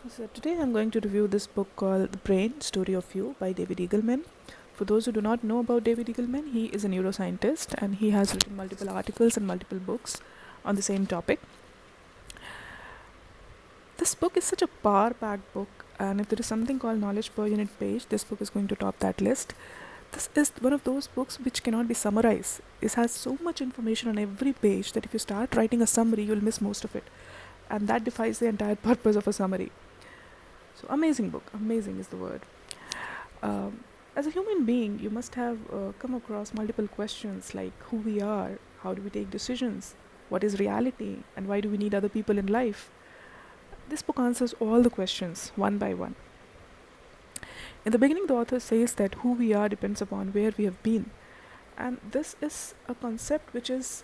So today I'm going to review this book called The Brain Story of You by David Eagleman. For those who do not know about David Eagleman, he is a neuroscientist and he has written multiple articles and multiple books on the same topic. This book is such a power-packed book, and if there is something called knowledge per unit page, this book is going to top that list. This is one of those books which cannot be summarized. It has so much information on every page that if you start writing a summary, you'll miss most of it. And that defies the entire purpose of a summary. So, amazing book. Amazing is the word. As a human being, you must have come across multiple questions like who we are, how do we take decisions, what is reality, and why do we need other people in life. This book answers all the questions one by one. In the beginning, the author says that who we are depends upon where we have been. And this is a concept which is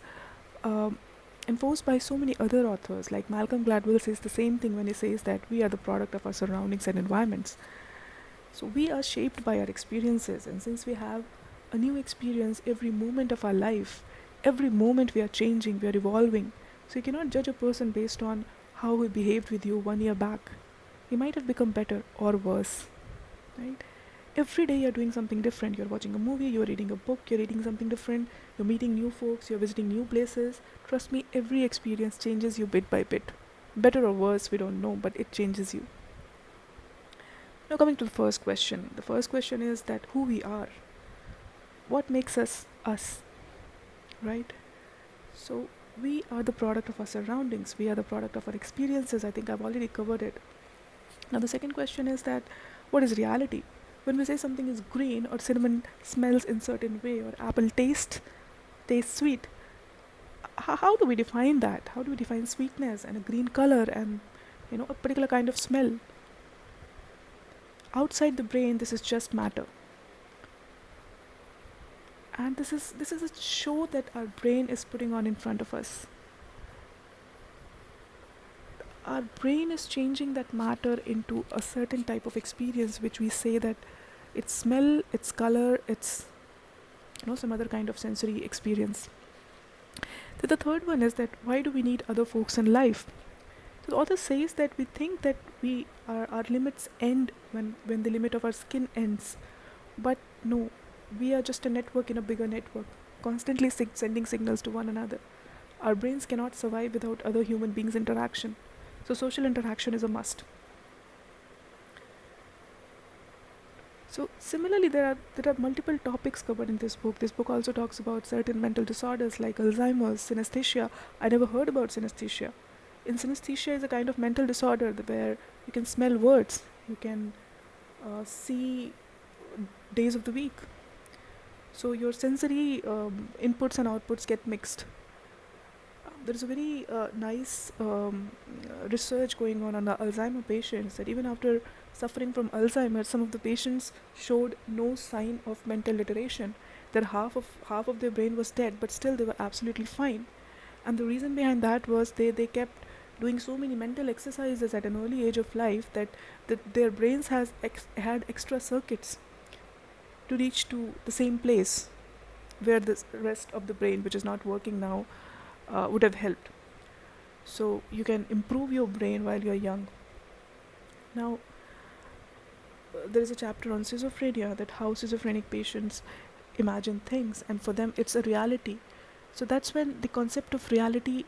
enforced by so many other authors. Like Malcolm Gladwell says the same thing when he says that we are the product of our surroundings and environments. So we are shaped by our experiences, and since we have a new experience every moment of our life, every moment we are changing, we are evolving. So you cannot judge a person based on how he behaved with you 1 year back. He might have become better or worse, right? Every day you're doing something different. You're watching a movie, you're reading a book, you're reading something different, you're meeting new folks, you're visiting new places. Trust me, every experience changes you bit by bit. Better or worse, we don't know, but it changes you. Now, coming to the first question. The first question is that who we are. What makes us us, right? So, we are the product of our surroundings, we are the product of our experiences. I think I've already covered it. Now, the second question is that what is reality? When we say something is green or cinnamon smells in certain way or apple tastes sweet, how do we define that? How do we define sweetness and a green color and a particular kind of smell? Outside the brain, this is just matter. And this is a show that our brain is putting on in front of us. Our brain is changing that matter into a certain type of experience, which we say that it's smell, it's color, it's some other kind of sensory experience. So the third one is that why do we need other folks in life? So the author says that we think that our limits end when the limit of our skin ends, but no, we are just a network in a bigger network, constantly sending signals to one another. Our brains cannot survive without other human beings' interaction. So social interaction is a must. So similarly, there are multiple topics covered in this book. This book also talks about certain mental disorders like Alzheimer's, synesthesia. I never heard about synesthesia. In synesthesia is a kind of mental disorder where you can smell words, you can see days of the week. So your sensory inputs and outputs get mixed. There is a very nice research going on the Alzheimer patients that even after suffering from Alzheimer's, some of the patients showed no sign of mental deterioration. That half of their brain was dead, but still they were absolutely fine. And the reason behind that was they kept doing so many mental exercises at an early age of life that their brains had extra circuits to reach to the same place where the rest of the brain, which is not working now, would have helped. So you can improve your brain while you're young. Now, there is a chapter on schizophrenia, that how schizophrenic patients imagine things, and for them it's a reality. So that's when the concept of reality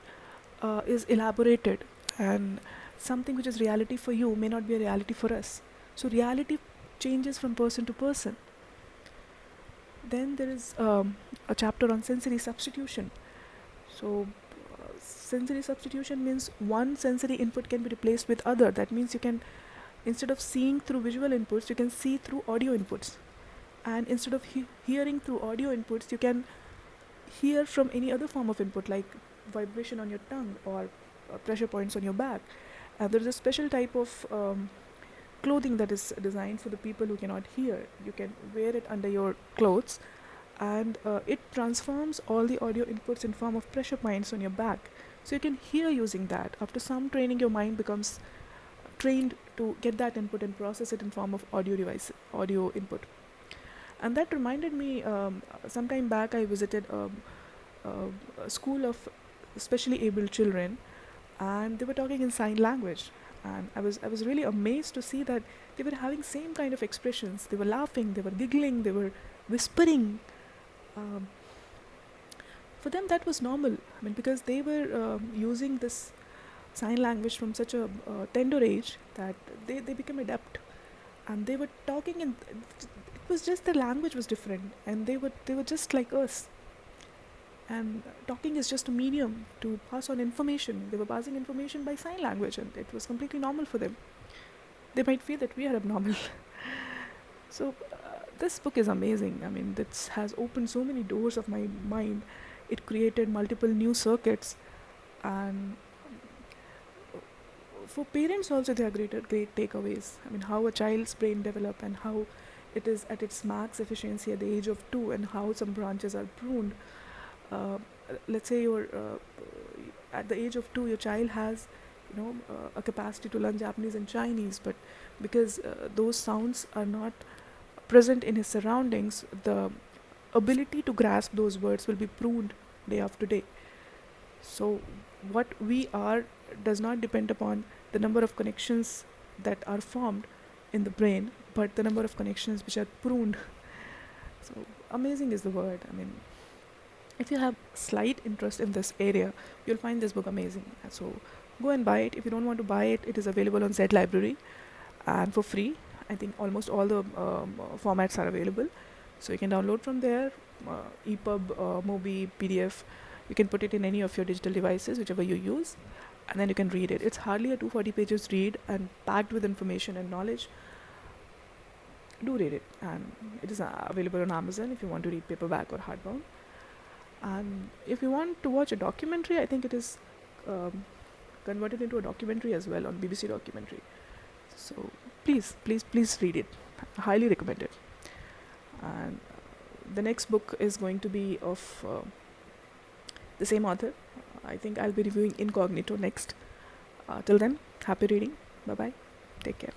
is elaborated, and something which is reality for you may not be a reality for us. So reality changes from person to person. Then there is a chapter on sensory substitution. So sensory substitution means one sensory input can be replaced with other. That means you can, instead of seeing through visual inputs, you can see through audio inputs. And instead of hearing through audio inputs, you can hear from any other form of input like vibration on your tongue or pressure points on your back. And there is a special type of clothing that is designed for the people who cannot hear. You can wear it under your clothes, and it transforms all the audio inputs in form of pressure points on your back. So you can hear using that. After some training, your mind becomes trained to get that input and process it in form of audio input. And that reminded me, some time back I visited a school of specially able children, and they were talking in sign language. and I was really amazed to see that they were having same kind of expressions. They were laughing, they were giggling, they were whispering. Um, for them, that was normal. I mean, because they were using this sign language from such a tender age that they became adept, and they were talking, and it was just the language was different, and they were just like us. And talking is just a medium to pass on information. They were passing information by sign language, and it was completely normal for them. They might feel that we are abnormal. So this book is amazing. I mean, this has opened so many doors of my mind. It created multiple new circuits, and for parents also there are great takeaways. I mean, how a child's brain develop, and how it is at its max efficiency at the age of 2, and how some branches are pruned. uh, let's say you're at the age of 2, your child has a capacity to learn Japanese and Chinese, but because those sounds are not present in his surroundings, the ability to grasp those words will be pruned day after day. So what we are does not depend upon the number of connections that are formed in the brain, but the number of connections which are pruned. So amazing is the word. I mean, if you have slight interest in this area, you'll find this book amazing. So go and buy it. If you don't want to buy it, it is available on Z Library and for free. I think almost all the formats are available, so you can download from there. EPUB, MOBI, PDF. You can put it in any of your digital devices, whichever you use, and then you can read it. It's hardly a 240 pages read, and packed with information and knowledge. Do read it, and it is available on Amazon if you want to read paperback or hardbound. And if you want to watch a documentary, I think it is converted into a documentary as well on BBC Documentary. So please read it. I highly recommend it. And the next book is going to be of the same author. I think I'll be reviewing Incognito next. Till then, happy reading. Bye bye. Take care.